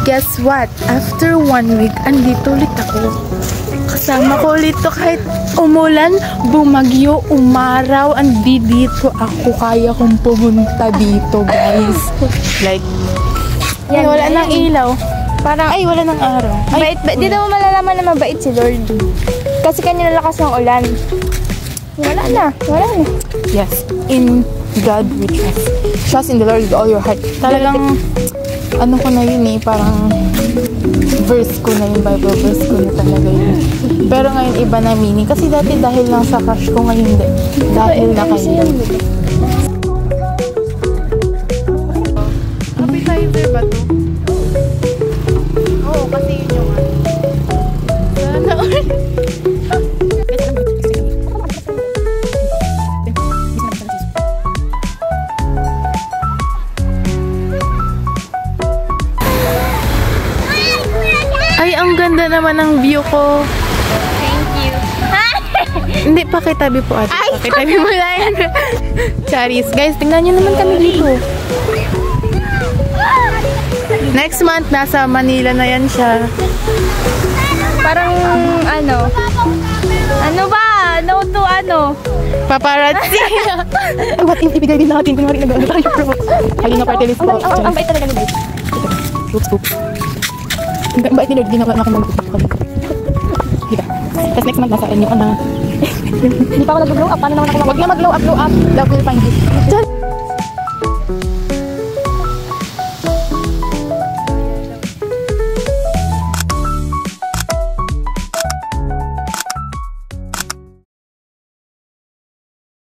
guess what? After 1 week, andito ulit ako. Kasama ko ulit to kahit umulan, bumagyo, umaraw, andito ako. Kaya kong pumunta dito, guys. Like, yan, wala nang ilaw. Parang, ay, wala nang araw. Ay, dito mo malalaman na mabait si Lord. Kasi kanya nalakas ng ulan. Wala na. yes, in God we trust. Trust in the Lord with all your heart. Talagang, ano ko na yun eh, parang verse ko na yun, Bible verse ko na talaga yun. Pero ngayon iba na meaning. Kasi dati dahil lang sa crush ko, ngayon hindi. Dahil na kayo. Appetizer ba to? Oo, kasi yun yung ano. Sana all. Ay, ang ganda naman ng view ko. Thank you. Hindi, pakitabi po ate. Pakitabi mo na yan. Charis. Guys, tingnan nyo naman kami dito. Next month, nasa Manila na yan siya. Parang ano ba? No to ano? Paparazzi. Ay, what if ibigay din natin? Kunwari nag-ano tayo, bro. Halina party list po. Ang bait talaga ni guys. Oops. Ang bait ni Lord, ginawa na akong mag-upap ko. Diba? Tapos next month, nasa inyo ka na. Hindi pa ako nag-blow up. Paano naman ako? Huwag na mag-blow up. Love will find you.